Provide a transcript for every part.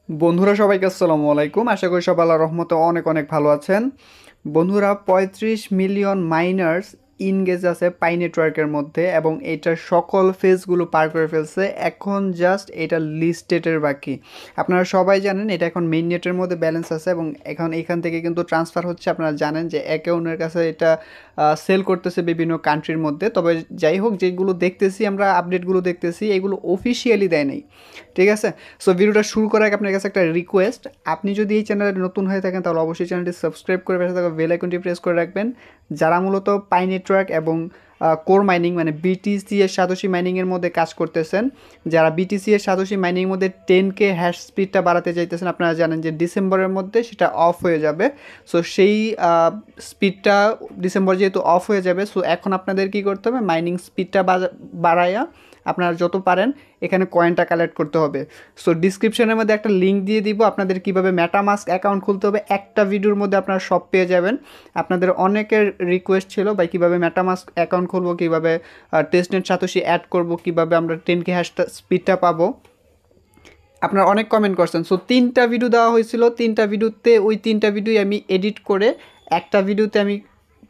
বন্ধুরা সবাইকে আসসালামু আলাইকুম। আশা করি সবাই আল্লাহর রহমতে অনেক অনেক ভালো আছেন। বন্ধুরা 35 মিলিয়ন মাইনার্স ইনগেজ আছে পাই নেটওয়ার্কের মধ্যে এবং এটার সকল ফেজগুলো পার করে ফেলছে। এখন জাস্ট এটা লিস্টেডের বাকি। আপনারা সবাই জানেন এটা এখন মেইন নেটের মধ্যে ব্যালেন্স আছে এবং এখন এখান থেকে কিন্তু ট্রান্সফার হচ্ছে। আপনারা জানেন যে একে অন্যের কাছে এটা সেল করতেছে বিভিন্ন কান্ট্রির মধ্যে। তবে যাই হোক, যেগুলো দেখতেছি আমরা আপডেটগুলো দেখতেছি এগুলো অফিসিয়ালি দেয় নাই, ঠিক আছে। সো ভিডিওটা শুরু করার আগে আপনার কাছে একটা রিকোয়েস্ট, আপনি যদি এই চ্যানেলে নতুন হয়ে থাকেন তাহলে অবশ্যই চ্যানেলটি সাবস্ক্রাইব করে পাশে থাকা বেল আইকনটি প্রেস করে রাখবেন। যারা মূলত পাই নেটওয়ার্ক এবং কোর মাইনিং মানে বিটিসি এর সাতোশি মাইনিংয়ের মধ্যে কাজ করতেছেন, যারা বিটিসি এর সাতোশি মাইনিংয়ের মধ্যে 10K হ্যাশ স্পিডটা বাড়াতে চাইতেছেন, আপনারা জানেন যে ডিসেম্বরের মধ্যে সেটা অফ হয়ে যাবে। সো সেই স্পিডটা ডিসেম্বর যেহেতু অফ হয়ে যাবে, সো এখন আপনাদের কী করতে হবে, মাইনিং স্পিডটা বাড়ায়া আপনারা যত পারেন এখানে কয়েনটা কালেক্ট করতে হবে। সো ডিসক্রিপশনের মধ্যে একটা লিঙ্ক দিয়ে দিব, আপনাদের কীভাবে মেটামাস্ক অ্যাকাউন্ট খুলতে হবে একটা ভিডিওর মধ্যে আপনারা সব পেয়ে যাবেন। আপনাদের অনেকের রিকোয়েস্ট ছিল ভাই কীভাবে মেটামাস্ক অ্যাকাউন্ট খুলবো, কীভাবে টেস্টনেট সাতোশি অ্যাড করব, কীভাবে আমরা 10K হ্যাশটা স্পিডটা পাবো, আপনারা অনেক কমেন্ট করছেন। সো 3টা ভিডিও দেওয়া হয়েছিল, 3টা ভিডিওতে ওই 3টা ভিডিওই আমি এডিট করে একটা ভিডিওতে আমি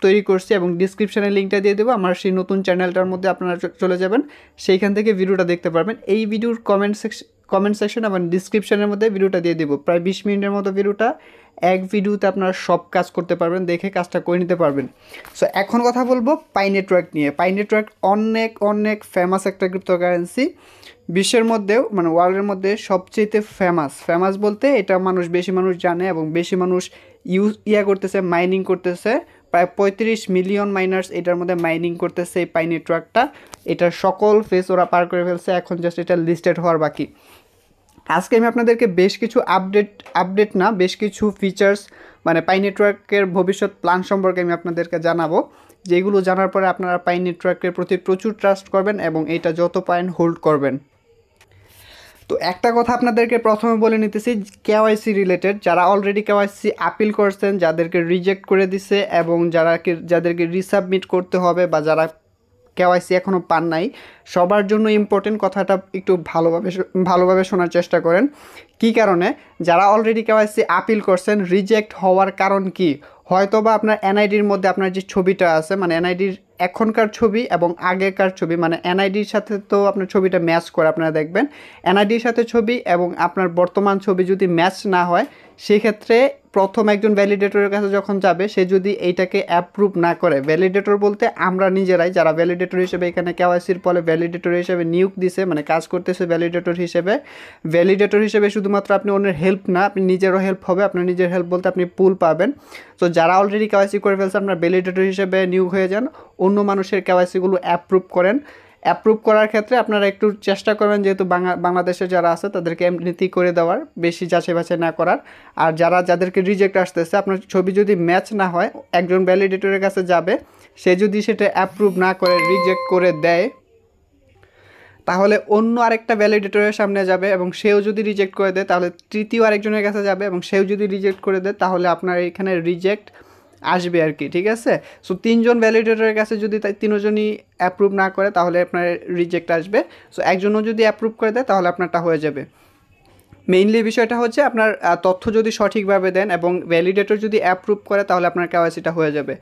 তৈরি করছি এবং ডিসক্রিপশানে লিঙ্কটা দিয়ে দেবো। আমার সেই নতুন চ্যানেলটার মধ্যে আপনারা চলে যাবেন, সেইখান থেকে ভিডিওটা দেখতে পারবেন। এই ভিডিওর কমেন্ট সেকশন এবং ডিসক্রিপশানের মধ্যে ভিডিওটা দিয়ে দেবো। প্রায় 20 মিনিটের মতো ভিডিওটা, এক ভিডিওতে আপনারা সব কাজ করতে পারবেন, দেখে কাজটা করে নিতে পারবেন। সো এখন কথা বলবো পাই নেটওয়ার্ক নিয়ে। পাই নেটওয়ার্ক অনেক অনেক ফেমাস একটা ক্রিপ্টোকারেন্সি, বিশ্বের মধ্যেও মানে ওয়ার্ল্ডের মধ্যে সবচেয়ে ফেমাস বলতে এটা বেশি মানুষ জানে এবং বেশি মানুষ করতেছে, মাইনিং করতেছে। প্রায় 35 মিলিয়ন মাইনার্স এটার মধ্যে মাইনিং করতেছে এই পাই নেটওয়ার্কটা। এটার সকল ফেস ওরা পার করে ফেলছে, এখন জাস্ট এটা লিস্টেড হওয়ার বাকি। আজকে আমি আপনাদেরকে বেশ কিছু বেশ কিছু ফিচার্স মানে পাই নেটওয়ার্কের ভবিষ্যৎ প্ল্যান সম্পর্কে আমি আপনাদেরকে জানাবো, যেগুলো জানার পরে আপনারা পাই নেটওয়ার্কের প্রতি প্রচুর ট্রাস্ট করবেন এবং এটা যত পারেন হোল্ড করবেন। তো একটা কথা আপনাদেরকে প্রথমে বলে নিতেছি, কেওয়াইসি রিলেটেড। যারা অলরেডি কেওয়াইসি আপিল করছেন, যাদেরকে রিজেক্ট করে দিছে এবং যাদেরকে রিসাবমিট করতে হবে বা যারা কেওয়াইসি এখনও পান নাই, সবার জন্য ইম্পর্টেন্ট কথাটা একটু ভালোভাবে শোনার চেষ্টা করেন। কী কারণে যারা অলরেডি কেওয়াইসি আপিল করছেন, রিজেক্ট হওয়ার কারণ কি? হয়তো বা আপনার এনআইডির মধ্যে আপনার যে ছবিটা আছে মানে এনআইডির এখনকার ছবি এবং আগেকার ছবি, মানে এনআইডির সাথে তো আপনার ছবিটা ম্যাচ করে, আপনারা দেখবেন এনআইডির সাথে ছবি এবং আপনার বর্তমান ছবি যদি ম্যাচ না হয়, সেক্ষেত্রে প্রথম একজন ভ্যালিডেটরের কাছে যখন যাবে, সে যদি এইটাকে অ্যাপ্রুভ না করে, ভ্যালিডেটর বলতে আমরা নিজেরাই যারা ভ্যালিডেটর হিসেবে এখানে কেওয়াইসির ফলে ভ্যালিডেটর হিসেবে নিয়োগ দিছে মানে কাজ করতেছে ভ্যালিডেটর হিসেবে শুধুমাত্র আপনি অন্যের হেল্প না, আপনি নিজেরও হেল্প হবে। আপনার নিজের হেল্প বলতে আপনি পুল পাবেন। তো যারা অলরেডি কেওয়াইসি করে ফেলছে, আপনার ভ্যালিডেটর হিসেবে নিয়োগ হয়ে যান, অন্য মানুষের কেওয়াইসিগুলো অ্যাপ্রুভ করেন। অ্যাপ্রুভ করার ক্ষেত্রে আপনারা একটু চেষ্টা করবেন, যেহেতু বাংলাদেশে যারা আছে তাদেরকে এমনিতেই করে দেওয়ার, বেশি যাচাই বাছাই না করার। আর যাদেরকে রিজেক্ট আসতেছে, আপনার ছবি যদি ম্যাচ না হয়, একজন ভ্যালিডেটরের কাছে যাবে, সে যদি সেটা অ্যাপ্রুভ না করে রিজেক্ট করে দেয়, তাহলে অন্য আরেকটা ভ্যালিডেটরের সামনে যাবে এবং সেও যদি রিজেক্ট করে দেয়, তাহলে তৃতীয় আরেকজনের কাছে যাবে এবং সেও যদি রিজেক্ট করে দেয়, তাহলে আপনার এখানে রিজেক্ট আসবে আর কি, ঠিক আছে। সো 3জন ভ্যালিডেটরের কাছে যদি তাই 3জনই অ্যাপ্রুভ না করে, তাহলে আপনার রিজেক্ট আসবে। সো একজনও যদি অ্যাপ্রুভ করে দেয়, তাহলে আপনারটা হয়ে যাবে। মেইনলি বিষয়টা হচ্ছে আপনার তথ্য যদি সঠিকভাবে দেন এবং ভ্যালিডেটর যদি অ্যাপ্রুভ করে, তাহলে আপনার কেওয়াইসিটা হয়ে যাবে।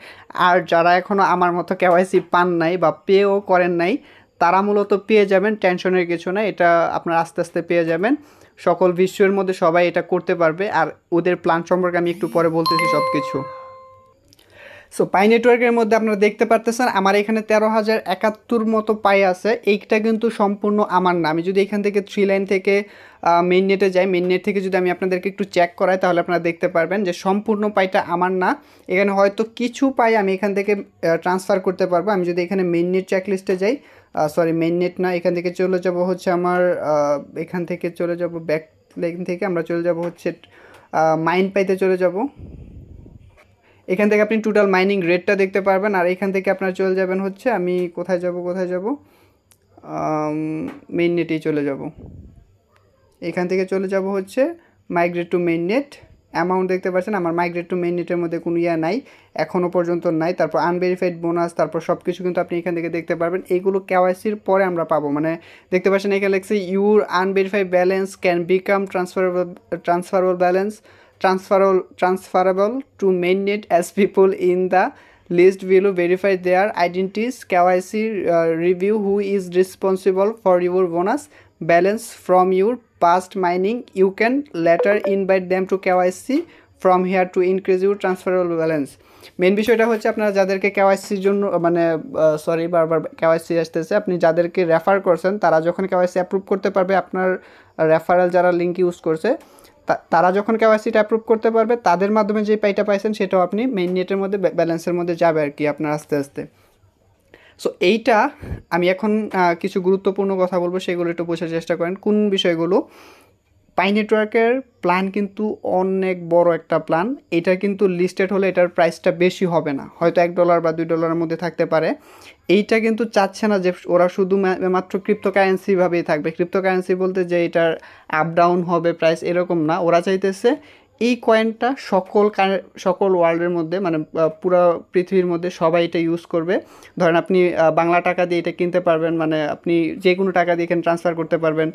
আর যারা এখনও আমার মতো কেওয়াইসি পান নাই বা পেও করেন নাই, তারা মূলত পেয়ে যাবেন, টেনশনের কিছু না, এটা আপনার আস্তে আস্তে পেয়ে যাবেন। সকল বিশ্বের মধ্যে সবাই এটা করতে পারবে। আর ওদের প্ল্যান সম্পর্কে আমি একটু পরে বলতেছি সব কিছু। সো পাই নেটওয়ার্কের মধ্যে আপনারা দেখতে পারতেছেন আমার এখানে 13,071 মতো পাই আছে। এইটা কিন্তু সম্পূর্ণ আমার না। আমি যদি এখান থেকে 3 লাইন থেকে মেইন নেটে যাই, মেইন নেট থেকে যদি আমি আপনাদেরকে একটু চেক করাই, তাহলে আপনারা দেখতে পারবেন যে সম্পূর্ণ পাইটা আমার না। এখানে হয়তো কিছু পাই আমি এখান থেকে ট্রান্সফার করতে পারবো। আমি যদি এখানে মেইন নেট চেক লিস্টে যাই, মেইন নেট না, এখান থেকে চলে যাব হচ্ছে আমার এখান থেকে চলে যাব ব্যাক লাইন থেকে আমরা চলে যাব হচ্ছে মাইন পাইতে চলে যাব। এখান থেকে আপনি টোটাল মাইনিং রেটটা দেখতে পারবেন। আর এখান থেকে আপনারা চলে যাবেন হচ্ছে, আমি কোথায় যাব, মেইন নেটেই চলে যাব। এখান থেকে চলে যাব হচ্ছে migrate two main net, amount দেখতে পাচ্ছেন আমার মাইগ্রেট টু মেইননেটের মধ্যে কোনো ইয়া নাই, এখনও পর্যন্ত নাই। তারপর আনভেরিফাইড বোনাস, তারপর সব কিছু কিন্তু আপনি এখান থেকে দেখতে পারবেন। এইগুলো কেওয়াইসির পরে আমরা পাবো, মানে দেখতে পাচ্ছেন এখানে লেখছে your unverified balance can become transferable to mainnet as people in the list will verify their identities. KYC review who is responsible for your bonus balance from your past mining. You can later invite them to KYC from here to increase your transferable balance. Main বিষয়টা হচ্ছে আপনারা যাদেরকে কেওয়াইসির জন্য মানে sorry বারবার KYC আসতেছে, আপনি যাদেরকে রেফার করছেন তারা যখন কেওয়াইসি অ্যাপ্রুভ করতে পারবে, আপনার রেফারেল যারা লিঙ্ক ইউজ করছে তারা যখন কেওয়াইসিটা অ্যাপ্রুভ করতে পারবে, তাদের মাধ্যমে যে পাইটা পাইছেন সেটাও আপনি মেইন নেটের মধ্যে ব্যালেন্সের মধ্যে যাবে আর কি আপনার আস্তে আস্তে। সো এইটা আমি এখন কিছু গুরুত্বপূর্ণ কথা বলবো, সেগুলো একটু বোঝার চেষ্টা করেন। কোন বিষয়গুলো? পাই নেটওয়ার্কের প্ল্যান কিন্তু অনেক বড় একটা প্ল্যান। এটা কিন্তু লিস্টেড হলে এটার প্রাইসটা বেশি হবে না, হয়তো $1 বা $2 মধ্যে থাকতে পারে। এইটা কিন্তু চাচ্ছে না যে ওরা শুধু মাত্র ক্রিপ্টোকারেন্সিভাবেই থাকবে। ক্রিপ্টোকারেন্সি বলতে যে এটার আপ ডাউন হবে প্রাইস এরকম না, ওরা চাইতেছে এই কয়েনটা সকল ওয়ার্ল্ডের মধ্যে, মানে পুরো পৃথিবীর মধ্যে সবাই এটা ইউজ করবে। ধরেন আপনি বাংলা টাকা দিয়ে এটা কিনতে পারবেন, মানে আপনি যে কোনো টাকা দিয়ে এখানে ট্রান্সফার করতে পারবেন,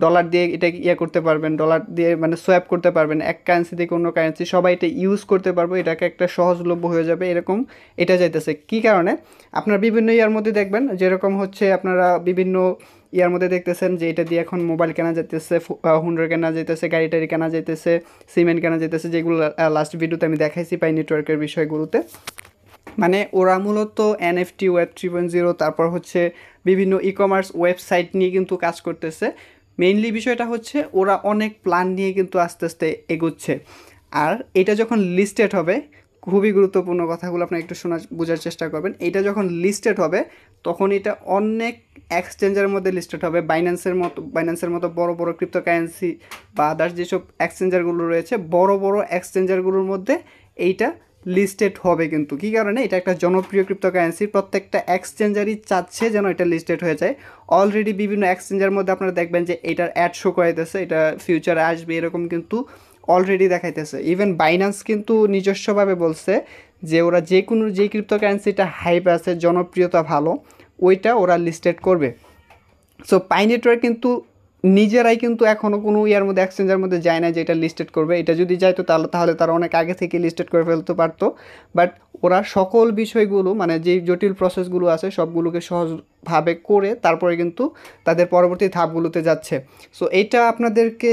ডলার দিয়ে এটা করতে পারবেন, ডলার দিয়ে মানে সোয়াপ করতে পারবেন, এক কারেন্সি থেকে অন্য কারেন্সি সবাই এটা ইউজ করতে পারবো, এটাকে একটা সহজলভ্য হয়ে যাবে এরকম এটা চাইতেছে। কী কারণে? আপনার বিভিন্ন ইয়ার মধ্যে দেখবেন যেরকম হচ্ছে আপনারা বিভিন্ন ইয়ার মধ্যে দেখতেছেন যে এটা দিয়ে এখন মোবাইল কেনা যেতেছে, হুন্ডার কেনা যেতেছে, গাড়ি টাড়ি কেনা যেতেছে, সিমেন্ট কেনা যেতেছে, যেগুলো লাস্ট ভিডিওতে আমি দেখাইছি পাই নেটওয়ার্কের বিষয়গুলোতে। মানে ওরা মূলত NFT, ওয়েব 3.0, তারপর হচ্ছে বিভিন্ন ই কমার্স ওয়েবসাইট নিয়ে কিন্তু কাজ করতেছে। মেইনলি বিষয়টা হচ্ছে ওরা অনেক প্ল্যান নিয়ে কিন্তু আস্তে আস্তে এগোচ্ছে। আর এটা যখন লিস্টেড হবে, খুবই গুরুত্বপূর্ণ কথাগুলো আপনার একটু বোঝার চেষ্টা করবেন। এটা যখন লিস্টেড হবে তখন এটা অনেক এক্সচেঞ্জের মধ্যে লিস্টেড হবে। বাইন্যান্সের মতো বড় বড় ক্রিপ্টোকারেন্সি বা আদার্স যেসব এক্সচেঞ্জারগুলো রয়েছে, বড় বড় এক্সচেঞ্জারগুলোর মধ্যে এইটা লিস্টেড হবে। কিন্তু কী কারণে? এটা একটা জনপ্রিয় ক্রিপ্টোকারেন্সি, প্রত্যেকটা এক্সচেঞ্জারই চাচ্ছে যেন এটা লিস্টেড হয়ে যায়। অলরেডি বিভিন্ন এক্সচেঞ্জার মধ্যে আপনারা দেখবেন যে এটার অ্যাড শো করাইতেছে, এটা ফিউচারে আসবে এরকম কিন্তু অলরেডি দেখাইতেছে। ইভেন বাইন্যান্স কিন্তু নিজস্বভাবে বলছে যে ওরা যেই ক্রিপ্টোকারেন্সিটা হাইপ আছে, জনপ্রিয়তা ভালো, ওইটা ওরা লিস্টেড করবে। সো পাই নেটওয়ার্ক কিন্তু নিজেরাই কিন্তু এখনও কোনো ইয়ার মধ্যে এক্সচেঞ্জের মধ্যে যায় না যে এটা লিস্টেড করবে। এটা যদি যাইতো তাহলে তারা অনেক আগে থেকে লিস্টেড করে ফেলতে পারতো। বাট ওরা সকল বিষয়গুলো, মানে যেই জটিল প্রসেসগুলো আছে সবগুলোকে সহজভাবে করে তারপরে কিন্তু তাদের পরবর্তী ধাপগুলোতে যাচ্ছে। সো এটা আপনাদেরকে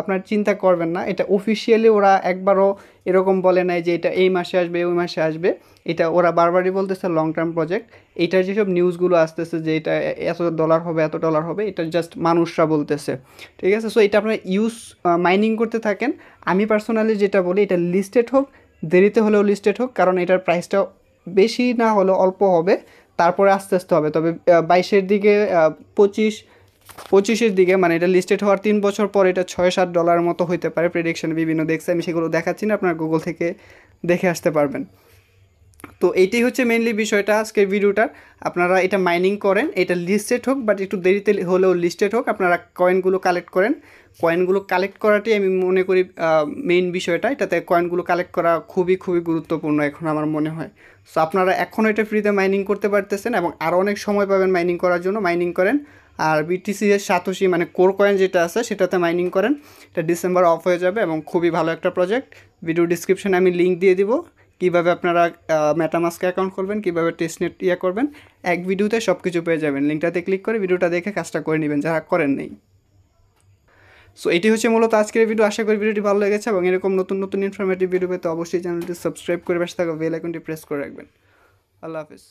আপনার চিন্তা করবেন না, এটা অফিসিয়ালি ওরা একবারও এরকম বলে নাই যে এটা এই মাসে আসবে ওই মাসে আসবে। এটা ওরা বারবারই বলতেছে লং টার্ম প্রজেক্ট। এইটার যেসব নিউজগুলো আসতেছে যে এটা $এত হবে $এত হবে, এটা জাস্ট মানুষরা বলতেছে, ঠিক আছে? সো এটা আপনারা মাইনিং করতে থাকেন। আমি পার্সোনালি যেটা বলি, এটা লিস্টেড হোক, দেরিতে হলেও লিস্টেড হোক, কারণ এটার প্রাইসটা বেশি না হলেও অল্প হবে, তারপরে আস্তে আস্তে হবে। তবে 22-এর দিকে 25-এর দিকে, মানে এটা লিস্টেড হওয়ার 3 বছর পর এটা $6-7 মতো হইতে পারে প্রেডিকশানে বিভিন্ন দেখছে। আমি সেগুলো দেখাচ্ছি না, আপনারা গুগল থেকে দেখে আসতে পারবেন। তো এইটাই হচ্ছে মেইনলি বিষয়টা আজকের ভিডিওটার। আপনারা এটা মাইনিং করেন, এটা লিস্টেড হোক, বাট একটু দেরিতে হলেও লিস্টেড হোক, আপনারা কয়েনগুলো কালেক্ট করেন। কয়েনগুলো কালেক্ট করাটাই আমি মনে করি মেইন বিষয়টা। এটাতে কয়েনগুলো কালেক্ট করা খুবই গুরুত্বপূর্ণ এখন আমার মনে হয়। সো আপনারা এখনও এটা ফ্রিতে মাইনিং করতে পারতেছেন এবং আরও অনেক সময় পাবেন মাইনিং করার জন্য। মাইনিং করেন। আর BTC এর সাতোশি মানে কোর কয়েন যেটা আছে সেটাতে মাইনিং করেন। এটা ডিসেম্বর অফ হয়ে যাবে এবং খুবই ভালো একটা প্রজেক্ট। ভিডিও ডিসক্রিপশনে আমি লিঙ্ক দিয়ে দিব কীভাবে আপনারা মেটামাস্কে অ্যাকাউন্ট করবেন, কীভাবে টেস্টনেট করবেন, এক ভিডিওতে সব কিছু পেয়ে যাবেন। লিঙ্কটাতে ক্লিক করে ভিডিওটা দেখে কাজটা করে নেবেন যারা করেন নেই। সো এটি হচ্ছে মূলত আজকের ভিডিও। আশা করি ভিডিওটি ভালো লেগেছে এবং এরকম নতুন ইনফরমেটিভ ভিডিও পেতে অবশ্যই চ্যানেলটি সাবস্ক্রাইব করে পাশে থাকা বেল আইকনটি প্রেস করে রাখবেন। আল্লাহ হাফিজ।